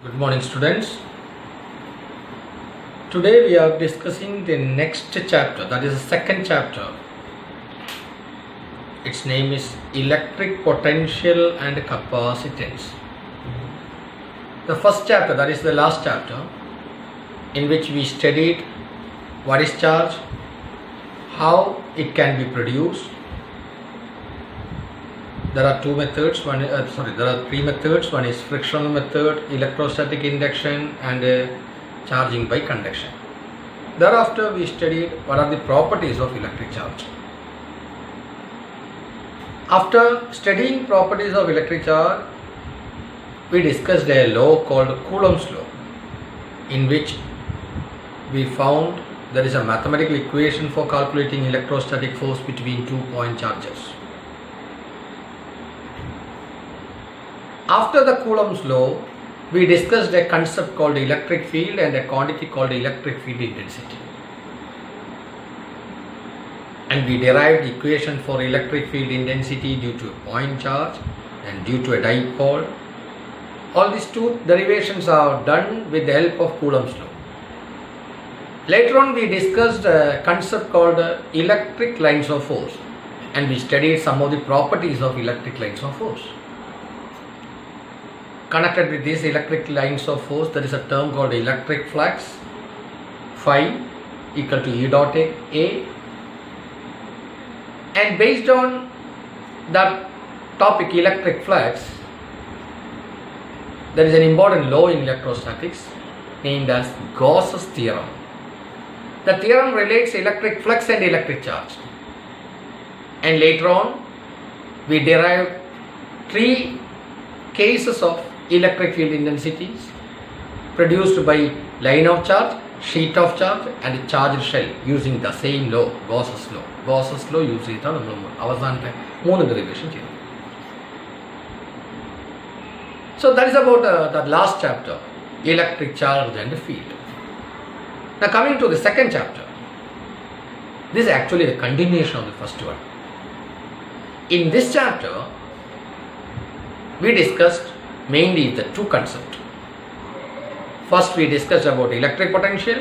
Good morning, students. Today we are discussing the next chapter, that is the second chapter. Its name is Electric Potential and Capacitance. The first chapter, that is the last chapter, in which we studied what is charge, how it can be produced. There are three methods. One is frictional method, electrostatic induction, and charging by conduction. Thereafter, we studied what are the properties of electric charge. After studying properties of electric charge, we discussed a law called Coulomb's law, in which we found there is a mathematical equation for calculating electrostatic force between 2 point charges. After the Coulomb's law, we discussed a concept called electric field and a quantity called electric field intensity. And we derived the equation for electric field intensity due to a point charge and due to a dipole. All these two derivations are done with the help of Coulomb's law. Later on, we discussed a concept called electric lines of force, and we studied some of the properties of electric lines of force. Connected with these electric lines of force, there is a term called electric flux, phi equal to E dot A. And based on that topic, electric flux, there is an important law in electrostatics named as Gauss's theorem. The theorem relates electric flux and electric charge. And later on, we derived three cases of electric field intensities produced by line of charge, sheet of charge, and a charged shell using the same law, Gauss's law. Gauss's law use ചെയ്തിട്ടാണ് നമ്മൾ അവസാനത്തെ മൂന്ന് derivation ചെയ്തത്. So that is about the last chapter, electric charge and field. Now coming to the second chapter, this is actually the continuation of the first one. In this chapter, we discussed mainly the two concepts. First, we discussed about electric potential.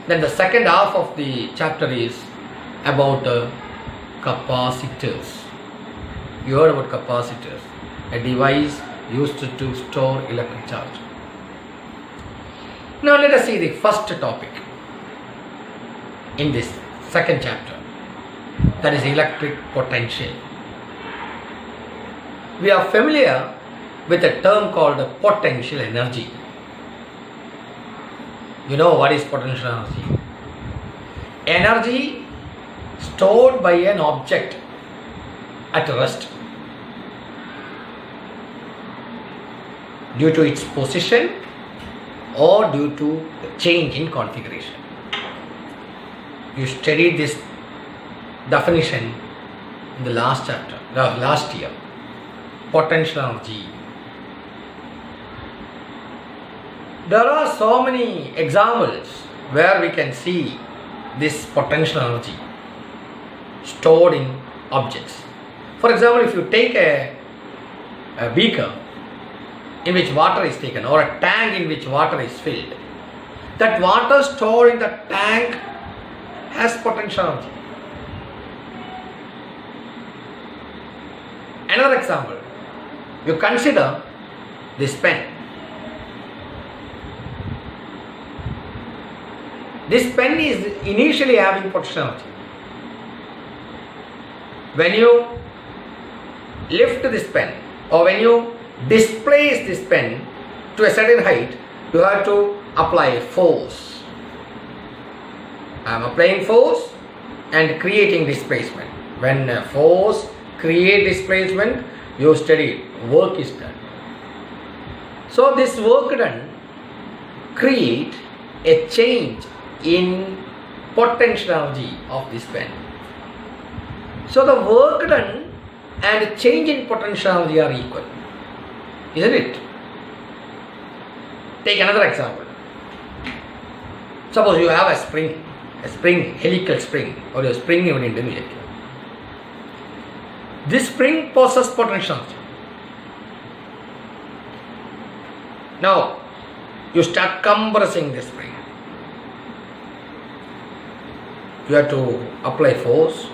Then the second half of the chapter is about capacitors. You heard about capacitors, a device used to store electric charge. Now let us see the first topic in this second chapter, that is electric potential. We are familiar with a term called potential energy. You know what is potential energy? Energy stored by an object at rest due to its position or due to the change in configuration. You studied this definition in the last year. Potential energy. There are so many examples where we can see this potential energy stored in objects. For example, if you take a beaker in which water is taken, or a tank in which water is filled, that water stored in the tank has potential energy. Another example, you consider this pen. This pen is initially having potential energy. When you lift this pen, or when you displace this pen to a certain height, you have to apply force. I am applying force and creating displacement. When force creates displacement, you study work is done. So this work done create a change in potential energy of this pen. So the work done and change in potential energy are equal, isn't it? Take another example. Suppose you have a spring, helical spring, or a spring even in the This spring possesses potential energy. Now, you start compressing the spring. You have to apply force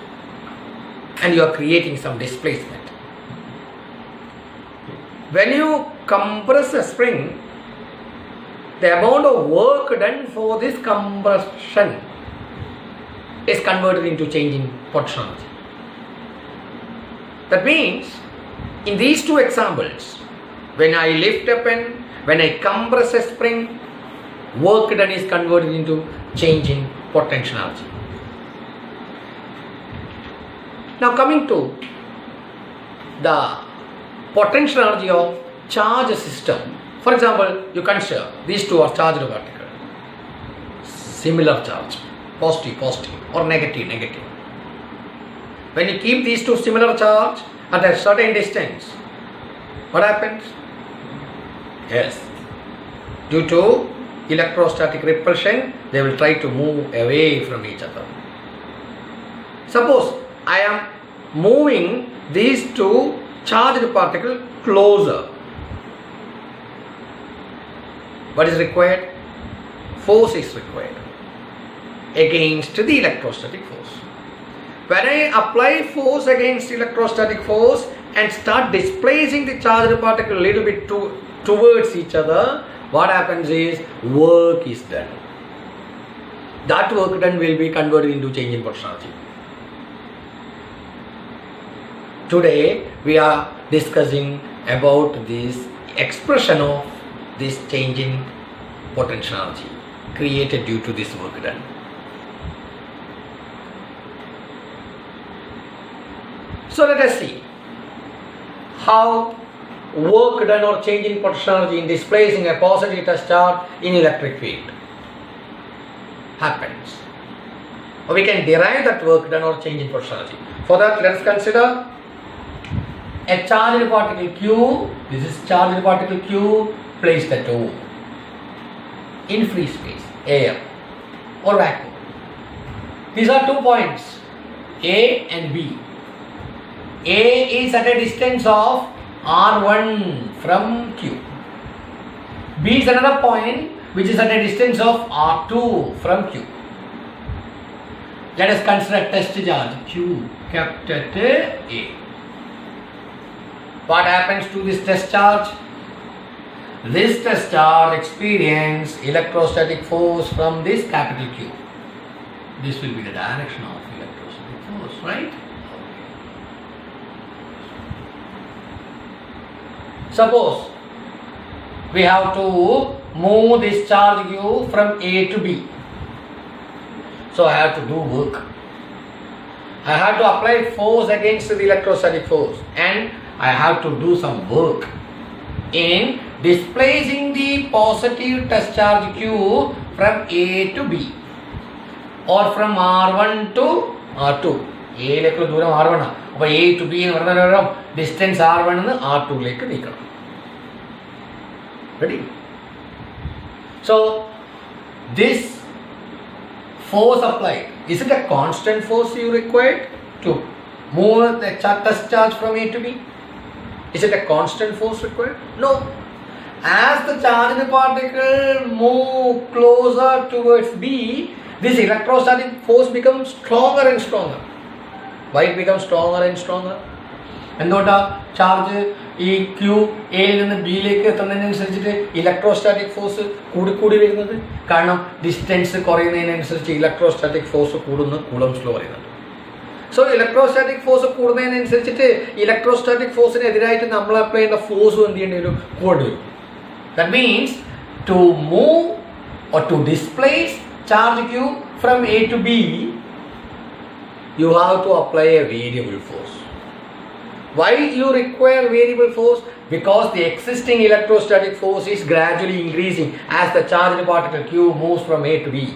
and you are creating some displacement. When you compress a spring, the amount of work done for this compression is converted into change in potential energy. That means, in these two examples, when I lift up and when I compress a spring, work done is converted into change in potential energy. Now coming to the potential energy of charge system. For example, you consider these two are charged particles, similar charge, positive or negative. When you keep these two similar charge at a certain distance, what happens? Yes, due to electrostatic repulsion, they will try to move away from each other. Suppose I am moving these two charged particles closer. What is required? Force is required against the electrostatic force. When I apply force against electrostatic force and start displacing the charged particle a little bit towards each other, what happens is work is done. That work done will be converted into change in potential energy. Today we are discussing about this expression of this change in potential energy created due to this work done. So let us see how work done or change in potential energy in displacing a positive test charge in electric field happens. Or we can derive that work done or change in potential energy. For that, let us consider a charged particle Q. This is charged particle Q placed at O in free space, air or vacuum. These are 2 points, A and B. A is at a distance of R1 from Q. B is another point which is at a distance of R2 from Q. Let us consider test charge Q kept at A. What happens to this test charge? This test charge experiences electrostatic force from this capital Q. This will be the direction of electrostatic force, right? Suppose we have to move this charge Q from A to B. So I have to do work. I have to apply force against the electrostatic force and I have to do some work in displacing the positive test charge Q from A to B or from R1 to R2. A R1 A to B distance R1 and R2 ready? So this force applied, is it a constant force you required to move the test charge from A to B? Is it a constant force required? No. As the charged particle move closer towards B, this electrostatic force becomes stronger and stronger. Why it becomes stronger and stronger? എന്തുകൊണ്ടാ charge ഈ Q എയിൽ നിന്ന് ബിയിലേക്ക് എത്തുന്നതിനനുസരിച്ചിട്ട് electrostatic force കൂടി വരുന്നത്? കാരണം distance കുറയുന്നതിനനുസരിച്ച് electrostatic force കൂടുന്നു, Coulomb's law പറയുന്നുണ്ട്. So electrostatic force കൂടുന്നതിനനുസരിച്ചിട്ട് electrostatic ഫോഴ്സിന് എതിരായിട്ട് നമ്മൾ അപ്ലൈ ചെയ്യുന്ന ഫോഴ്സും എന്ത് ചെയ്യേണ്ടി വരും? കൂടി വരും. That means to move or to displace charge Q from A to B, you have to apply a variable force. Why you require variable force? Because the existing electrostatic force is gradually increasing as the charged particle Q moves from A to B.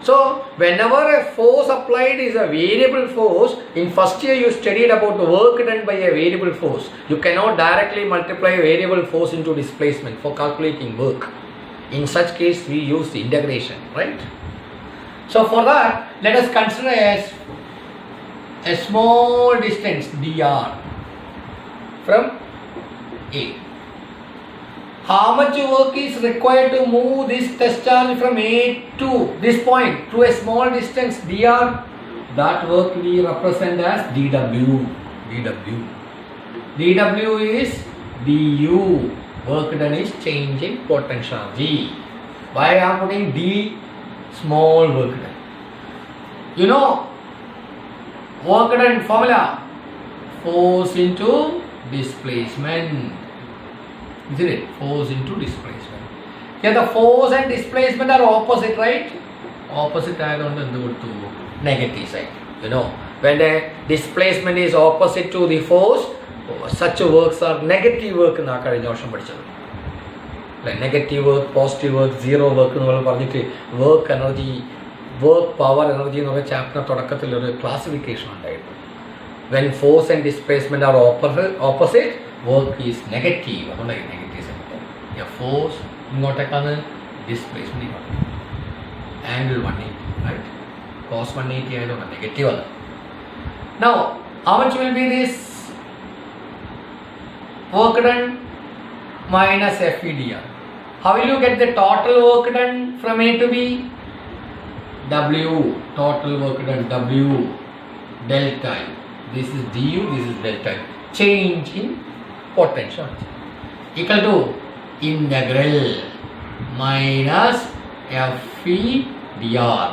So whenever a force applied is a variable force, in first year you studied about the work done by a variable force. You cannot directly multiply variable force into displacement for calculating work. In such case we use the integration, right? So for that, let us consider a small distance dr from A. how much work is required to move this test charge from A to this point through a small distance dr? That work we represent as dw. dw is du. Work done is change in potential G. Why I am putting d? Small work done. You know work done formula, force into displacement, isn't it? Force into displacement. Here the force and displacement are opposite, right? Opposite ആയതുകൊണ്ട് എന്ത് കൊടുത്തു? Negative side. You know, when the displacement is opposite to the force, such works are negative work എന്ന് ആ കഴിഞ്ഞ വർഷം പഠിച്ചത്. Negative work, positive work, zero work എന്ന് പറഞ്ഞിട്ട് work energy, work power energy എന്ന് പറയുന്ന ചാപ്റ്റർ തുടക്കത്തിൽ ഒരു ക്ലാസിഫിക്കേഷൻ ഉണ്ടായിരുന്നു. When force and displacement are opposite, work is negative. അതുകൊണ്ടാണ് നെഗറ്റീവ് സൈൻ. ഫോഴ്സ് ഇങ്ങോട്ടേക്കാണ്, ഡിസ്പ്ലേസ്മെന്റ് ഇങ്ങോട്ട്. Angle 180, right? Cos 180 ആയതുകൊണ്ട് നെഗറ്റീവ് ആണ്. Now, how much will be this work done minus FEDR? How will you get the total work done from A to B? W, total work done, W, delta U. This is du, this is delta U. Change in potential equal to integral minus FEDR.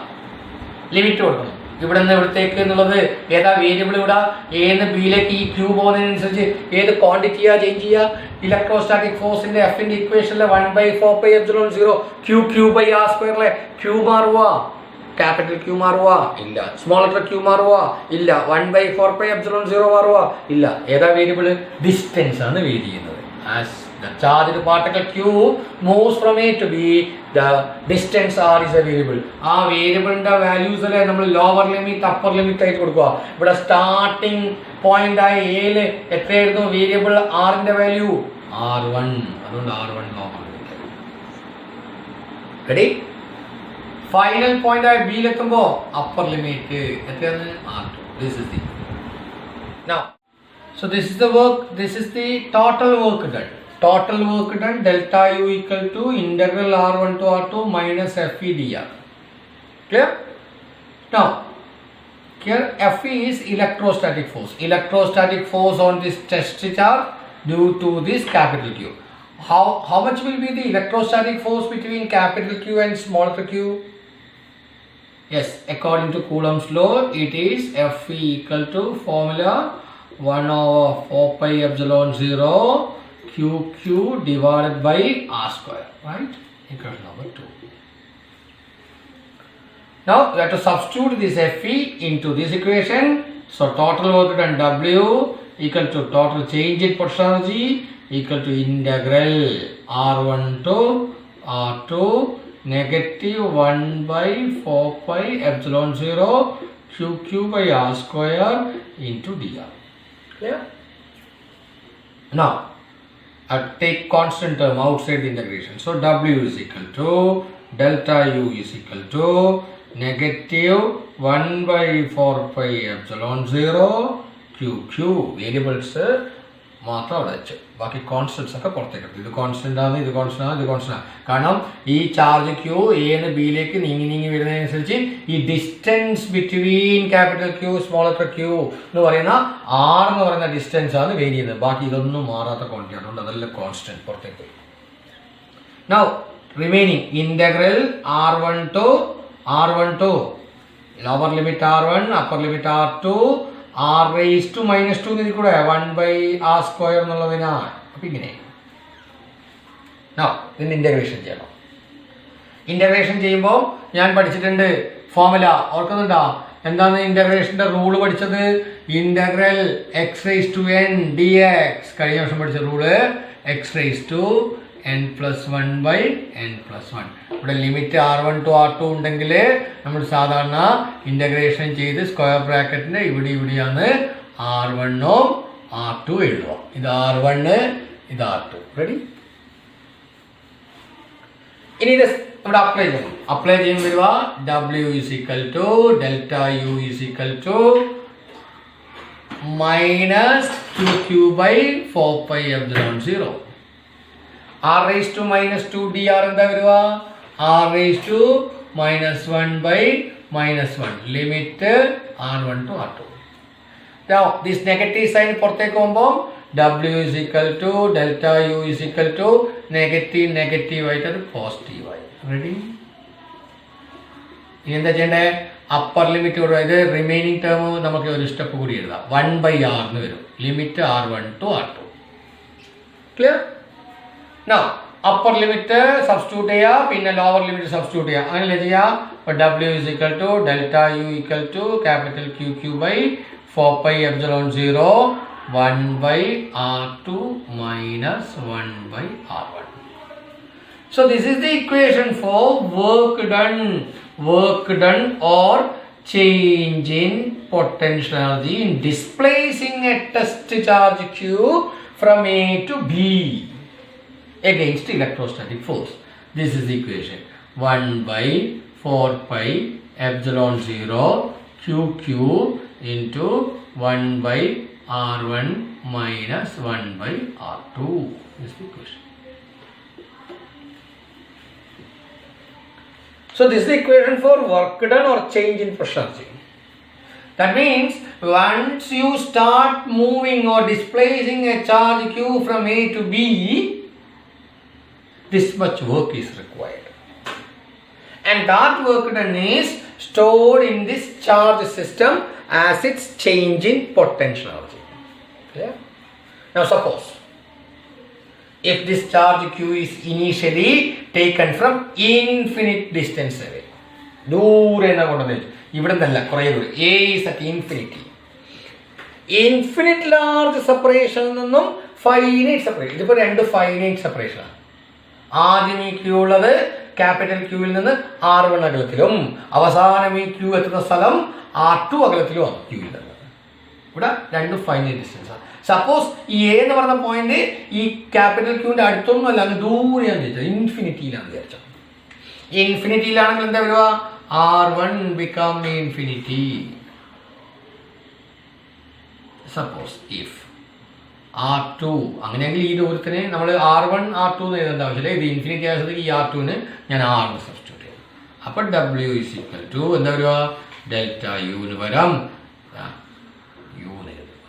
Limit കൊടുക്കണം. ഇവിടെ നിന്ന് ഇവിടത്തേക്ക് എന്നുള്ളത് ഏതാ variable? ഇവിടെ ഏത് ബിയിലേക്ക് ഈ Q പോകുന്നതിനനുസരിച്ച് ഏത് ക്വാണ്ടിറ്റിയാ ചേഞ്ച് ചെയ്യുക? ഇലക്ട്രോസ്റ്റാറ്റിക് ഫോഴ്സിന്റെ എഫിന്റെ ഇക്വേഷനിലെ 1/4πε0 Q/r²ലെ ക്യൂ മാറുക? ക്യാപിറ്റൽ ക്യൂ മാറുക? ഇല്ല. സ്മോൾ ലെറ്റർ ക്യൂ മാറുക? ഇല്ല. 1/4πε0 മാറുക? ഇല്ല. ഏതാ വേരിയബിൾ? ഡിസ്റ്റൻസ് ആണ് വേരി ചെയ്യുന്നത്. As the charged particle Q moves from A to B, the distance R is a variable. ആ വേരിയബിളിന്റെ വാല്യൂസ് അല്ലേ നമ്മൾ ലോവർ ലിമിറ്റ് അപ്പർ ലിമിറ്റ് ആയിട്ട് കൊടുക്കുക. ഇവിടെ സ്റ്റാർട്ടിംഗ് പോയിന്റ് ആയ എയിൽ എത്രയായിരുന്നു വേരിയബിൾ ആറിന്റെ വാല്യൂ? R1. അതുകൊണ്ട് R1 lower limit. Ready? Final point ആയ ബിയിലെത്തുമ്പോ അപ്പർ ലിമിറ്റ് എത്രയാണ്? R2. This is the now. So this is the work. This is the total work done. Total work done delta U equal to integral R1 to R2 minus FEDR. Clear? Now, here Fe is electrostatic force. Electrostatic force on this test charge due to this capital Q. How much will be the electrostatic force between capital Q and small q? Yes, according to Coulomb's law, it is Fe equal to formula 1/4πε0 QQ divided by R², right? Equation number 2. Now we have to substitute this Fe into this equation. So total work done W equal to total change in potential energy equal to integral R1 to R2 negative 1/4πε0 QQ by R² into dr. Clear? Now I take constant term outside the integration. So W is equal to delta U is equal to negative 1/4πε0 QQ. Variables മാത്രം അവിടെ വെച്ച് ബാക്കി constants ഒക്കെ പുറത്തേക്ക് എടുത്തു. ഇത് constant ആണ്, ഇത് കോൺസ്റ്റന്റ് ആണ്, ഇത് കോൺസ്റ്റന്റ് ആണ്. കാരണം ഈ ചാർജ് ക്യൂ എന്ന് ബിയിലേക്ക് നീങ്ങി വരുന്നതിനനുസരിച്ച് ഈ distance between capital Q small letter Q എന്ന് പറയുന്ന ആർ എന്ന് പറയുന്ന ഡിസ്റ്റൻസ് ആണ് വേരി ചെയ്യുന്നത്. ബാക്കി ഇതൊന്നും മാറാത്ത ക്വാണ്ടിറ്റി ആണ്. അതുകൊണ്ട് അതെല്ലാം കോൺസ്റ്റന്റ് പുറത്തേക്ക് പോയി. Now remaining integral R1 to lower limit R1 upper limit R2 R⁻² -2 കൂടെ 1/r² എന്നുള്ളതിനാണ്. അപ്പം ഇങ്ങനെ ഇതിന് ഇൻ്റഗ്രേഷൻ ചെയ്യണം. ഇൻ്റഗ്രേഷൻ ചെയ്യുമ്പോൾ ഞാൻ പഠിച്ചിട്ടുണ്ട് ഫോർമുല, ഓർക്കുന്നുണ്ടോ? എന്താണ് ഇൻ്റഗ്രേഷൻ്റെ റൂള് പഠിച്ചത്? Integral x⁻n dx. കഴിഞ്ഞ വർഷം പഠിച്ച റൂള് x⁻n+1/n+1. ഇവിടെ ലിമിറ്റ് R1 to R2 ഉണ്ടെങ്കിൽ നമ്മൾ സാധാരണ ഇൻ്റഗ്രേഷൻ ചെയ്ത് സ്ക്വയർ ബ്രാക്കറ്റിൻ്റെ ഇവിടെയാണ് R1 R2 എഴുതുക. ഇത് R1, ഇത് R2. റെഡി? ഇനി ഇത് ഇവിടെ അപ്ലൈ ചെയ്യണം. അപ്ലൈ ചെയ്യുമ്പോൾ വരിക W is equal to delta U is equal to minus QQ by 4πε0. r raised to minus 2 dr എന്താ വരിക? r raised to minus 1 by minus 1 limit r1 to r2. Now this negative sign പുറത്തേക്ക് പോകുമ്പോൾ w is equal to delta u is equal to negative ആയിട്ട് അത് positive ആയി. Ready? ഇനി എന്താ ചെയ്യണ്ടേ? അപ്പർ ലിമിറ്റ് കൊടുക്കുക. ഇത് റിമൈനിങ് ടേം നമുക്ക് ഒരു സ്റ്റെപ്പ് കൂടി എഴുതാം. 1 by r എന്ന് വരും. Limit r1 to r2. Clear? Now upper limit substitute ചെയ്യുക, പിന്നെ ലോവർ ലിമിറ്റ് സബ്സ്റ്റിറ്റ്യൂട്ട് ചെയ്യുക. അങ്ങനെയല്ലേ ചെയ്യുക? അപ്പോൾ w is equal to delta u equal to capital QQ by 4 pi epsilon 0 1 by r2 minus 1 by r1. So this is the equation for work done or change in potential energy in displacing a test charge Q from A to B against electrostatic force. This is the equation. 1 by 4 pi epsilon 0 QQ into 1 by R1 minus 1 by R2. This is the equation. So this is the equation for work done or change in pressure energy. That means once you start moving or displacing a charge Q from A to B, this much work is required. And that work done is stored in this charge system as its change in potential energy. Clear? Now suppose if this charge Q is initially taken from infinite distance away, ദൂരെ എന്നാ കൊണ്ടുവന്നു, ഇവിടെ നിന്നല്ല, കുറേ ദൂരം. A is at infinity. Infinite large സെപ്പറേഷനിൽ നിന്നും finite separation. ഇതിപ്പോൾ രണ്ട് ഫൈനൈറ്റ് സെപ്പറേഷനാണ്. ആദ്യം ഈ ക്യൂ ഉള്ളത് ക്യാപിറ്റൽ ക്യൂവിൽ നിന്ന് R1 അകലത്തിലും അവസാനം ഈ ക്യൂ എത്തുന്ന സ്ഥലം R2 അകലത്തിലുമാണ് ക്യൂവിൽ നിന്ന്. ഇവിടെ രണ്ട് ഫൈനൈറ്റ് ഡിസ്റ്റൻസ് ആണ്. സപ്പോസ് ഈ എ എന്ന് പറഞ്ഞ പോയിന്റ് ഈ ക്യാപിറ്റൽ ക്യൂവിന്റെ അടുത്തൊന്നും അല്ല, അങ്ങ് ദൂരെയാന്ന് വിചാരിച്ചത്, ഇൻഫിനിറ്റിയിലാണെന്ന് വിചാരിച്ചത്. ഇൻഫിനിറ്റിയിലാണെങ്കിൽ എന്താ വരിക? R1 become infinity. Suppose if R2 അങ്ങനെയെങ്കിൽ ഈ ദൂരത്തിന് നമ്മൾ R1 R2 എന്ന് എഴുതേണ്ട ആവശ്യമില്ല. ഇത് ഇൻഫിനിറ്റി ആവശ്യത്തേക്ക് ഈ R2ന് ഞാൻ R സബ്സ്റ്റിറ്റ്യൂട്ട് ചെയ്യും. അപ്പോൾ W is equal to എന്താ വരിക? ഡെൽറ്റ യുവിന് പകരം യു എന്ന് എഴുതും.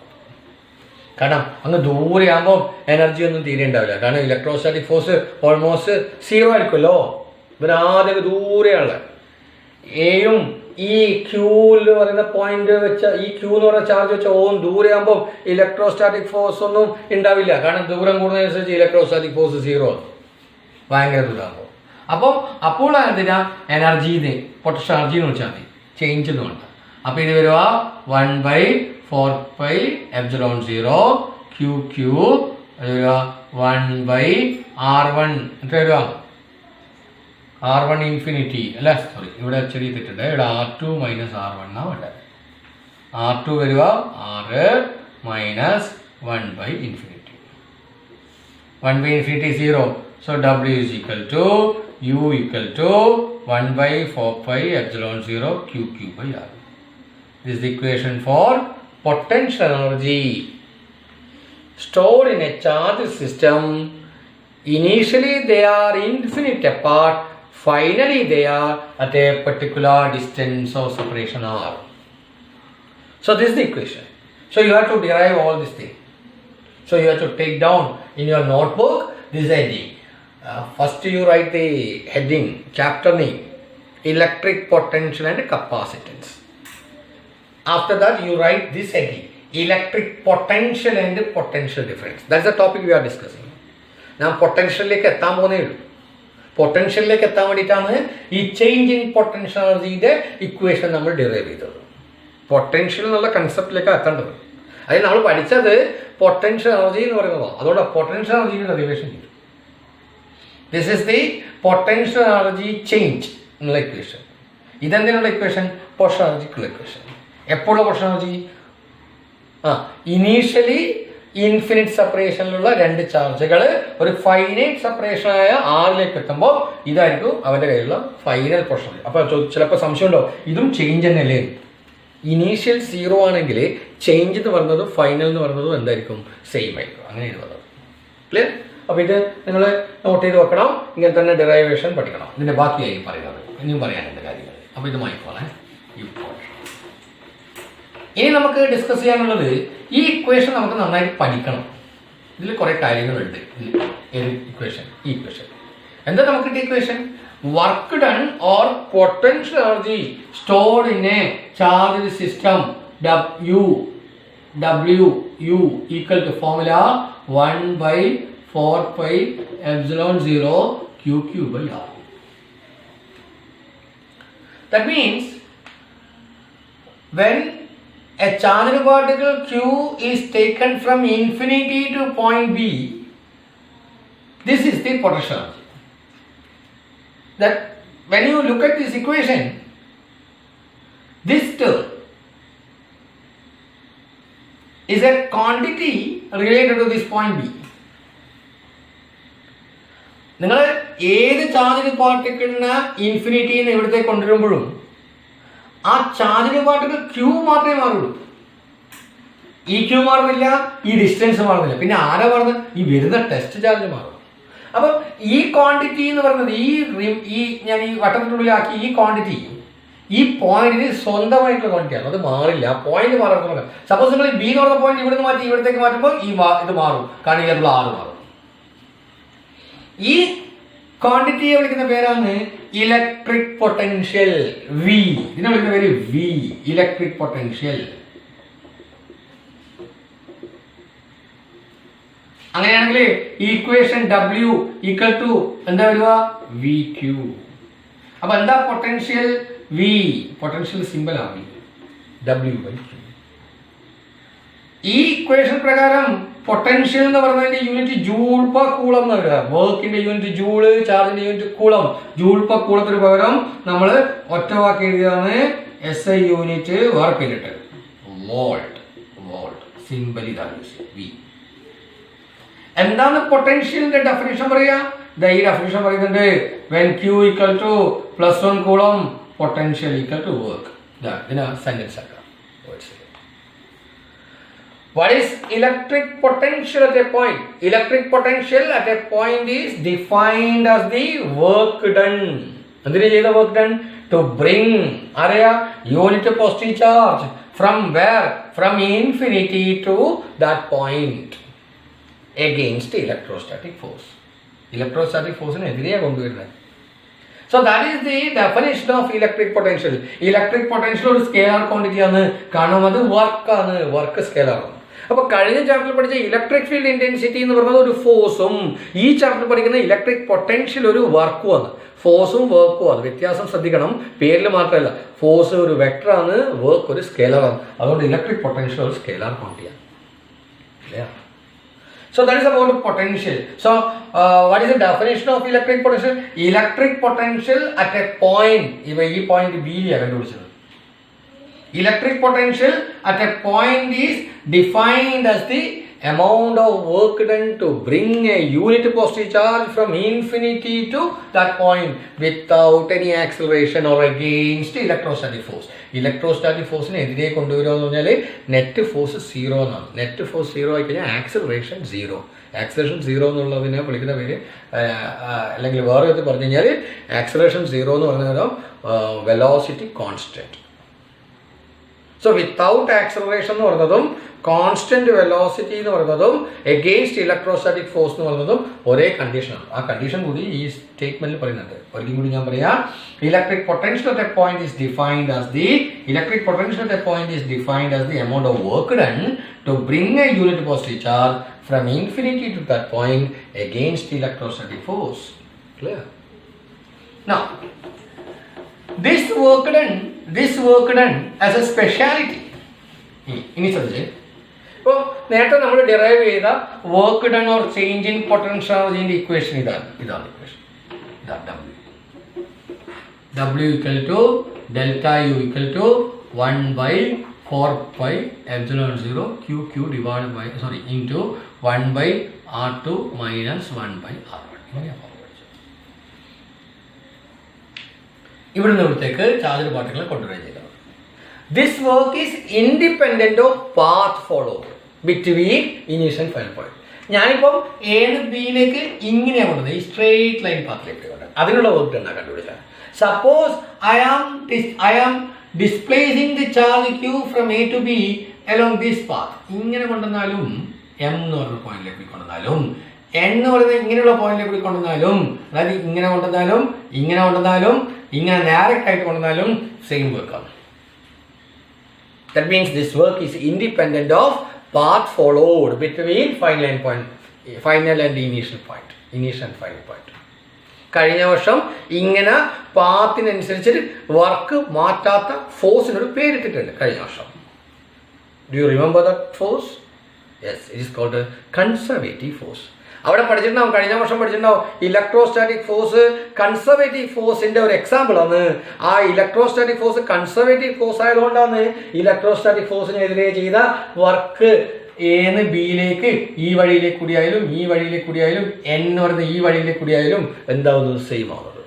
കാരണം അങ്ങ് ദൂരെ ആകുമ്പോൾ എനർജി ഒന്നും തീരെ ഉണ്ടാവില്ല. കാരണം ഇലക്ട്രോസ്റ്റാറ്റിക് ഫോഴ്സ് ഓൾമോസ്റ്റ് സീറോ ആയിരിക്കുമല്ലോ. ഇവരാദ്യം ദൂരെയുള്ള എയും ഈ ക്യൂല് പറയുന്ന പോയിന്റ് വെച്ച ഈ ക്യൂ എന്ന് പറയുന്ന ചാർജ് വെച്ച ഓൻ ദൂരെ ആകുമ്പോൾ ഇലക്ട്രോസ്റ്റാറ്റിക് ഫോഴ്സ് ഒന്നും ഉണ്ടാവില്ല. കാരണം ദൂരം കൂടുന്നതനുസരിച്ച് ഇലക്ട്രോസ്റ്റാറ്റിക് ഫോഴ്സ് സീറോ ആണ്, ഭയങ്കര ദൂരമാകുമ്പോൾ. അപ്പോൾ എന്തിനാ എനർജീന്ന് പൊട്ടൻഷ്യൽ എനർജി എന്ന് വെച്ചാൽ മതി, ചേഞ്ച് എന്ന് വേണ്ട. അപ്പോൾ ഇത് വരുക 1 by 4 pi epsilon 0 QQ 1 by R1 എത്ര വരിക? R1 ഇൻഫിനിറ്റി അല്ല, സോറി ഇവിടെ ചെറിയ തെറ്റുണ്ട്. ഇവിടെ R2 മൈനസ് R1 എന്നാണ് വേണ്ടത്. R2 വരിക 6 minus 1 by infinity. 1 by infinity 0. So W is equal to U equal to 1 by 4 pi epsilon 0 QQ by R. This is the equation for potential energy stored in a charge system. Initially they are infinite apart. Finally they are at a particular distance of separation R. So this is the equation. So you have to derive all this thing. So you have to take down in your notebook this heading. First you write the heading, chapter name, electric potential and capacitance. After that you write this heading, electric potential and potential difference. That's the topic we are discussing. Now പൊട്ടൻഷ്യലിലേക്ക് എത്താൻ പോകുന്നേ ഉള്ളൂ. പൊട്ടൻഷ്യലിലേക്ക് എത്താൻ വേണ്ടിയിട്ടാണ് ഈ change in potential എനർജിയുടെ equation നമ്മൾ derive ചെയ്തത്. Potential എന്നുള്ള കൺസെപ്റ്റിലേക്ക് എത്തേണ്ടത്. അതിന് നമ്മൾ പഠിച്ചത് പൊട്ടൻഷ്യൽ എനർജി എന്ന് പറയുന്നതാണ്. അതുകൊണ്ട് പൊട്ടൻഷ്യൽ എനർജിയുടെ ഡെറിവേഷൻ ചെയ്തു. This is the potential energy change എന്നുള്ള ഇക്വേഷൻ. ഇതെന്തിനുള്ള ഇക്വേഷൻ? പൊട്ടൻഷ്യൽ എനർജിക്കുള്ള ഇക്വേഷൻ. എപ്പോഴുള്ള പൊട്ടൻഷ്യൽ എനർജി? ഇനീഷ്യലി ഇൻഫിനിറ്റ് സെപ്പറേഷനിലുള്ള രണ്ട് ചാർജുകൾ ഒരു ഫൈനൈറ്റ് സെപ്പറേഷനായ ആറിലേക്ക് എത്തുമ്പോൾ ഇതായിരിക്കും അവൻ്റെ കയ്യിലുള്ള ഫൈനൽ പൊട്ടൻഷ്യൽ. അപ്പോൾ ചിലപ്പോൾ സംശയം ഉണ്ടോ, ഇതും ചേഞ്ച് തന്നെയല്ലേ? ഇനീഷ്യൽ സീറോ ആണെങ്കിൽ ചേഞ്ച് എന്ന് പറയുന്നതും ഫൈനൽ എന്ന് പറയുന്നതും എന്തായിരിക്കും? സെയിം ആയിരിക്കും. അങ്ങനെ എഴുതുന്നത്. ക്ലിയർ? അപ്പോൾ ഇത് നിങ്ങൾ നോട്ട് ചെയ്ത് വെക്കണം. ഇങ്ങനെ തന്നെ ഡെറൈവേഷൻ പഠിക്കണം. ഇതിൻ്റെ ബാക്കിയായി പറയുന്നത് ഇനിയും പറയാനുണ്ട് കാര്യങ്ങൾ. അപ്പോൾ ഇത് മായിക്കോളെ. ഇനി നമുക്ക് ഡിസ്കസ് ചെയ്യാനുള്ളത് ഈ ഇക്വേഷൻ നമുക്ക് നന്നായിട്ട് പഠിക്കണം. ഇതിൽ കുറേ കാര്യങ്ങളുണ്ട്. ഈ ഇക്വേഷൻ എന്താ നമുക്ക് കിട്ടിയ equation? Work done or potential energy stored in A charged system WU equal to formula 1/4πε0 QQ by R. That means when a charged particle Q is taken from infinity to point B, this is the potential energy. That when you look at this equation, this term is a quantity related to this point B. നിങ്ങൾ ഏത് charged പാർട്ടിക്കിളിനെ ഇൻഫിനിറ്റിയിൽ നിന്ന് ഇവിടത്തേക്ക് കൊണ്ടുവരുമ്പോഴും ആ charged particle Q മാത്രമേ മാറുള്ളൂ. ഈ Q മാറുന്നില്ല, ഈ distance മാറുന്നില്ല. പിന്നെ ആരാ പറഞ്ഞത്? ഈ വരുന്ന ടെസ്റ്റ് ചാർജ് മാറും. അപ്പം ഈ ക്വാണ്ടിറ്റി എന്ന് പറയുന്നത് ഈ ഞാൻ ഈ വട്ടത്തിനുള്ളിലാക്കി ഈ ക്വാണ്ടിറ്റി ഈ പോയിന്റിന് സ്വന്തമായിട്ടുള്ള ക്വാണ്ടിറ്റിയാണ്. അത് മാറില്ല. ആ പോയിന്റ് മാറുന്നത് സപ്പോസ് നിങ്ങൾ ബി എന്ന് പറഞ്ഞ പോയിന്റ് ഇവിടുന്ന് മാറ്റി ഇവിടത്തേക്ക് മാറ്റുമ്പോൾ ഇത് മാറും. കാരണം ഇതിലുള്ള ആറ് മാറും. ഈ ക്വാണ്ടിറ്റിയെ വിളിക്കുന്ന പേരാണ് ഇലക്ട്രിക് പൊട്ടൻഷ്യൽ വി. ഇതിനെ വിളിക്കുന്ന പേര് വി, ഇലക്ട്രിക് പൊട്ടൻഷ്യൽ. അങ്ങനെയാണെങ്കിൽ ഈക്വേഷൻ W ഈക്വൽ ടു എന്താ വരിക? VQ. അപ്പൊ എന്താ പൊട്ടൻഷ്യൽ? V. പൊട്ടൻഷ്യൽ സിമ്പിൾ ആണ് W/Q. ഈ ഇക്വേഷൻ പ്രകാരം പൊട്ടൻഷ്യൽ എന്ന് പറയുന്നതിന്റെ യൂണിറ്റ് ജൂൾ പെർ കൂളം എന്ന് പറയുക. വർക്കിന്റെ യൂണിറ്റ് ജൂള്, ചാർജിന്റെ യൂണിറ്റ് കൂളം. ജൂൾ പെർ കൂളത്തിന് പകരം നമ്മൾ ഒറ്റ വാക്ക് എഴുതിയാണ് SI unit work unit volt. Simple ഇതാണ് V. എന്താണ് പൊട്ടൻഷ്യലിന്റെ ഡെഫിനിഷൻ പറയുക? ഈ ഡെഫിനിഷൻ പറയുന്നുണ്ട് when Q equal to +1 coulomb potential equal to work. ഇതിന് സെന്റൻസ് ആക്കാം. What is electric potential at a point? Electric potential at a point is defined as the work done. എന്തിനാ ചെയ്ത work done? To bring area unit positive charge from where? From infinity to that point against electrostatic force. Electrostatic force എതിരെയാണ് കൊണ്ടുവരുന്നത്. So that is the definition of electric potential. Electric potential ഒരു scalar quantity ആണ്. കാരണം അത് വർക്കാണ്, work scalar ആണ്. അപ്പൊ കഴിഞ്ഞ ചാപ്റ്ററിൽ പഠിച്ച ഇലക്ട്രിക് ഫീൽഡ് ഇന്റൻസിറ്റി എന്ന് പറയുന്നത് ഒരു ഫോഴ്സും, ഈ ചാപ്റ്ററിൽ പഠിക്കുന്ന ഇലക്ട്രിക് പൊട്ടൻഷ്യൽ ഒരു വർക്കുമാണ്. ഫോഴ്സും വർക്കും ആണ് വ്യത്യാസം ശ്രദ്ധിക്കണം. പേരിൽ മാത്രമല്ല, ഫോഴ്സ് ഒരു വെക്ടർ ആണ്, വർക്ക് ഒരു സ്കേലാർ ആണ്. അതുകൊണ്ട് ഇലക്ട്രിക് പൊട്ടൻഷ്യൽ ഒരു scalar ക്വാണ്ടിറ്റിയാണ്. So that is about potential. So what is the definition of electric potential? Electric potential at a point. ഈ പോയിന്റ് B യിലാണ് കണ്ടുപിടിച്ചത്. Electric potential at a point is defined as the amount of work done to bring a unit positive charge from infinity to that point without any acceleration or against electrostatic force. Electrostatic ഫോഴ്സിനെ എതിരെ കൊണ്ടുവരിക എന്ന് പറഞ്ഞാൽ net force 0 എന്നാണ്. Net force 0 ആയി കഴിഞ്ഞാൽ acceleration 0. Acceleration 0 എന്നുള്ളതിനെ വിളിക്കുന്ന പേര്, അല്ലെങ്കിൽ വേറെ വിധത്തിൽ പറഞ്ഞു കഴിഞ്ഞാൽ ആക്സിലറേഷൻ 0 എന്ന് പറഞ്ഞാൽ velocity constant. So without acceleration എന്ന് പറയുന്നതും കോൺസ്റ്റന്റ് വെലോസിറ്റി എന്ന് പറയുന്നതും എഗെയിൻസ്റ്റ് ഇലക്ട്രോസ്റ്റാറ്റിക് ഫോഴ്സ് എന്ന് പറയുന്നതും ഒരേ കണ്ടീഷനാണ്. ആ കണ്ടീഷൻ കൂടി ഈ സ്റ്റേറ്റ്മെന്റിൽ പറയുന്നുണ്ട്. ഒരിക്കലും കൂടി ഞാൻ പറയാം. Electric potential at A point is defined as the amount of work done to bring a unit positive charge from infinity to that point against electrostatic force. Clear? Now this work done as a speciality. ഇനി ശ്രദ്ധിച്ചേ. ഇപ്പോൾ നേരത്തെ നമ്മൾ derive ചെയ്ത work done or change in potential എനർജിന്റെ equation ഇതാണ് equation. W equal to delta U equal to 1/4πε0 QQ divided by into 1/R2 minus 1/R1. ഇവിടുന്ന് ഇവിടത്തേക്ക് ചാർജ് പാർട്ടിക്കിളെ കൊണ്ടുവരിക ചെയ്തത്. This work is independent of path followed between initial and final point. ഞാനിപ്പം ഏത് ബിയിലേക്ക് ഇങ്ങനെയാണ് കൊണ്ടത്, ഈ സ്ട്രെയിറ്റ് ലൈൻ പാത്തിലേക്ക് കൊണ്ടത്. അതിനുള്ള വർക്ക് എന്നാ കണ്ടുപിടിച്ചത്. Suppose I am displacing the charge Q from A to B along this path. ഇങ്ങനെ കൊണ്ടുവന്നാലും എം എന്ന് പറഞ്ഞ പോയിന്റിലേക്ക് കൊണ്ടുവന്നാലും എൻ എന്ന് പറയുന്നത് ഇങ്ങനെയുള്ള പോയിന്റിലേക്ക് കൊണ്ടുവന്നാലും, അതായത് ഇങ്ങനെ കൊണ്ടുവന്നാലും ഇങ്ങനെ ഡയറക്റ്റ് ആയിട്ട് കൊണ്ടുവന്നാലും സെയിം വർക്കാണ്. That means this work is independent of path followed between final and initial point, initial and final point. കഴിഞ്ഞ വർഷം ഇങ്ങനെ പാത്തിനനുസരിച്ച് വർക്ക് മാറ്റാത്ത ഫോഴ്സിനൊരു പേരിട്ടിട്ടുണ്ട് കഴിഞ്ഞ വർഷം. Do you remember that force? Yes, it is called a conservative force. അവിടെ പഠിച്ചിട്ടുണ്ടാവും, കഴിഞ്ഞ വർഷം പഠിച്ചിട്ടുണ്ടാവും. Electrostatic force conservative ഫോഴ്സിന്റെ ഒരു എക്സാമ്പിൾ ആണ്. ആ ഇലക്ട്രോസ്റ്റാറ്റിക് ഫോഴ്സ് കൺസർവേറ്റീവ് ഫോഴ്സ് ആയതുകൊണ്ടാണ് ഇലക്ട്രോസ്റ്റാറ്റിക് ഫോഴ്സിനെതിരെ ചെയ്ത വർക്ക് ഏന്ന് ബിയിലേക്ക് ഈ വഴിയിലേക്ക് കൂടിയായാലും ഈ വഴിയിലേക്ക് കൂടിയായാലും എൻ എന്ന് പറയുന്ന ഈ വഴിയിലേക്ക് കൂടിയായാലും എന്താവുന്നത് സെയിം ആവുന്നത്.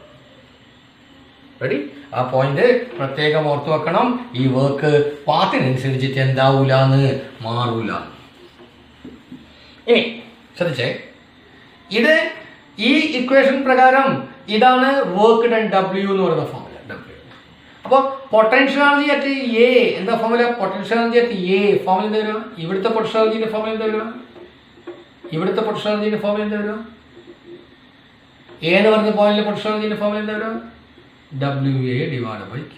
റെഡി? ആ പോയിന്റ് പ്രത്യേകം ഓർത്തു വെക്കണം. ഈ വർക്ക് പാത്തിനനുസരിച്ചിട്ട് എന്താവൂലാന്ന് മാറൂല. ഇനി ശ്രദ്ധിച്ചേ, ഇത് ഈ ഇക്വേഷൻ പ്രകാരം ഇതാണ് വർക്ക് ഡൺ ഡബ്ല്യു എന്ന് പറയുന്ന ഫോർമുല. ഡബ്ല്യു അപ്പോൾ പൊട്ടൻഷ്യൽ എനർജി അറ്റ് എ എന്താ formula? Potential energy at A formula എന്താ വരിക? ഇവിടുത്തെ പൊട്ടൻഷ്യൽ എനർജിന്റെ ഫോർമുല എന്താ വരിക? ഇവിടുത്തെ പൊട്ടൻഷ്യൽ എനർജിന്റെ ഫോർമുല എന്താ വരിക? എ എന്ന് പറഞ്ഞ പോയിന്റിലെ പൊട്ടൻഷ്യൽ എനർജിന്റെ ഫോർമുല എന്താ വരിക? WA divided by Q.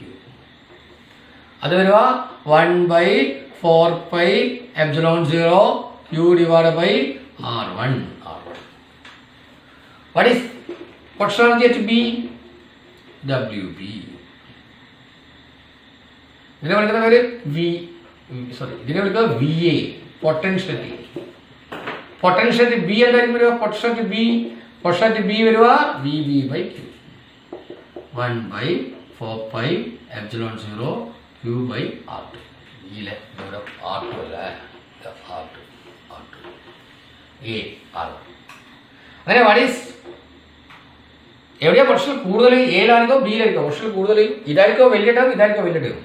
അത് വരിക 1/4πε0 Q divided by R1. What is potential energy at B? WB. ഇതിനെ വിളിക്കുന്ന പേര് ഇതിനെ വിളിക്കുക VA, പൊട്ടൻഷ്യൽ. പൊട്ടൻഷ്യൽ B എന്തായിരിക്കും വരിക? പൊട്ടൻഷ്യൽ B വരിക VB by Q. 1/4πε0 Q by R2. ഇതിലെ R2 അല്ല, R2 A R1. അങ്ങനെ what is എവിടെയാ പൊട്ടൻഷ്യൽ കൂടുതൽ? എയിലായിരിക്കോ ബിയിലായിരിക്കോ? പൊട്ടൻഷ്യൽ കൂടുതൽ ഇതായിരിക്കോ വലിയ ടേം, ഇതായിരിക്കോ വലിയ ടേം?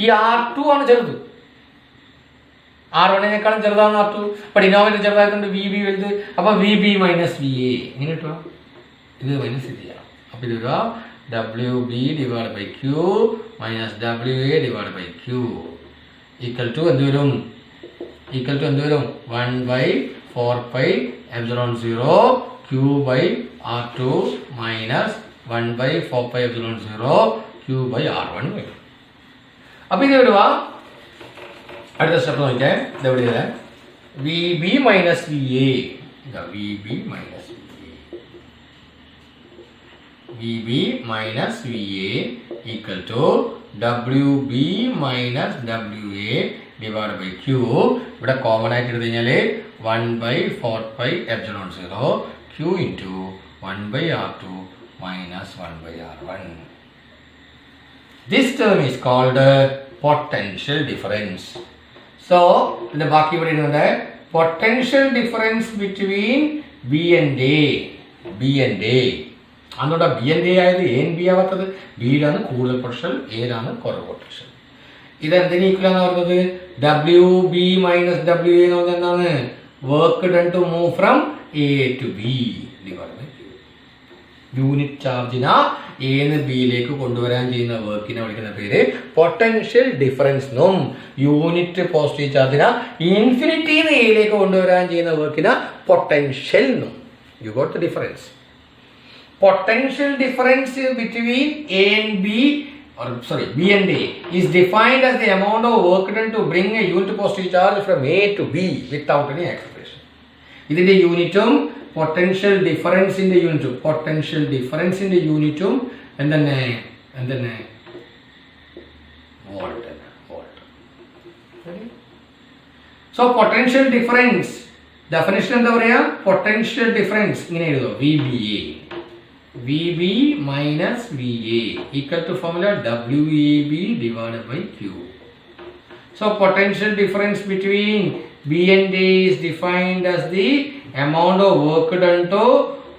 ഈ R2 ആണ് ചെറുത്. R1നേക്കാളും ചെറുതാണ് R2. അപ്പൊ ഡിനോമിനേറ്റർ ചെറുതായതുകൊണ്ട് VB വലുത്. അപ്പൊ VB മൈനസ് VA ഇങ്ങനെ കിട്ടുക. ഇത് മൈനസ് ഇത് ചെയ്യണം. അപ്പൊ ഇത് WB divided by Q minus WA divided by Q equal to എന്ത് വരും? 1/4πε0 Q by R2 minus 1/4πε0 Q by R1 വരും. അപ്പൊ ഇത് വരുക അടുത്ത സ്റ്റെപ്പ് നോക്കിയാൽ ഇതെവിടെയാണ്? VB minus VA. VB minus VA equal to WB minus WA divided by Q. ഇവിടെ common ആയിട്ട് എടുത്തു കഴിഞ്ഞാൽ 1/4πε0 Q into 1/R2 minus 1/R1. This term is called potential difference. So, the ബാക്കി ഇവിടെ ഇടുന്നത് potential difference between B and A. അന്നോടെ B and A ആയത് A and B ആവാത്തത്. ബിയിലാണ് കൂടുതൽ potential, എയിലാണ് കുറവ് പൊട്ടൻഷ്യൽ. ഇതെന്തിന് ഈക്വൽ എന്ന് പറയുന്നത്? WB മൈനസ് WA എന്ന് പറഞ്ഞാൽ എന്താണ്? Work done to move from A to B. Unit ചാർജിനെ എന്ന് ബിയിലേക്ക് കൊണ്ടുവരാൻ ചെയ്യുന്ന വർക്കിനെ വിളിക്കുന്ന പേര് പൊട്ടൻഷ്യൽ ഡിഫറൻസ് എന്നും, യൂണിറ്റ് പോസിറ്റീവ് ചാർജിനെ ഇൻഫിനിറ്റിന്ന് എയിലേക്ക് കൊണ്ടുവരാൻ ചെയ്യുന്ന വർക്കിനെ പൊട്ടൻഷ്യൽ എന്നും. You got the difference. Potential difference between A and B, B and A is defined as the amount of work done to bring a unit positive charge from A to B without any acceleration. ഇതിന്റെ യൂണിറ്റും potential difference in the യൂണിറ്റും എന്തെന്നെ volt. So potential difference definition എന്താ പറയാ? Potential difference ഇങ്ങനെ എഴുതും, VB minus VA equal to formula WAB divided by Q. So potential difference between B and A is defined as the amount of work done to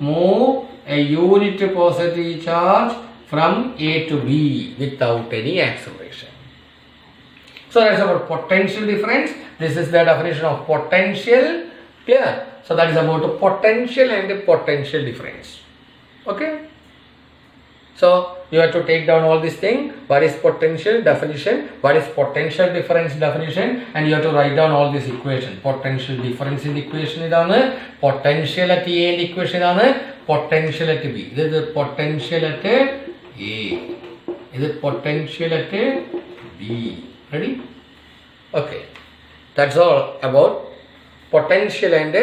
move a unit positive charge from A to B without any acceleration. So that's about potential difference. This is the definition of potential Clear? So that is about the potential and the potential difference. Okay. So you have to take down all this thing. What is potential definition? What is potential difference definition? And you have to write down all this equation. Potential difference in the equation idana. Potential at A in the equation idana. Potential at B. This is potential at A. This is potential at B. Ready? Okay. That's all about potential and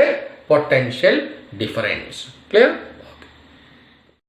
potential difference. Clear?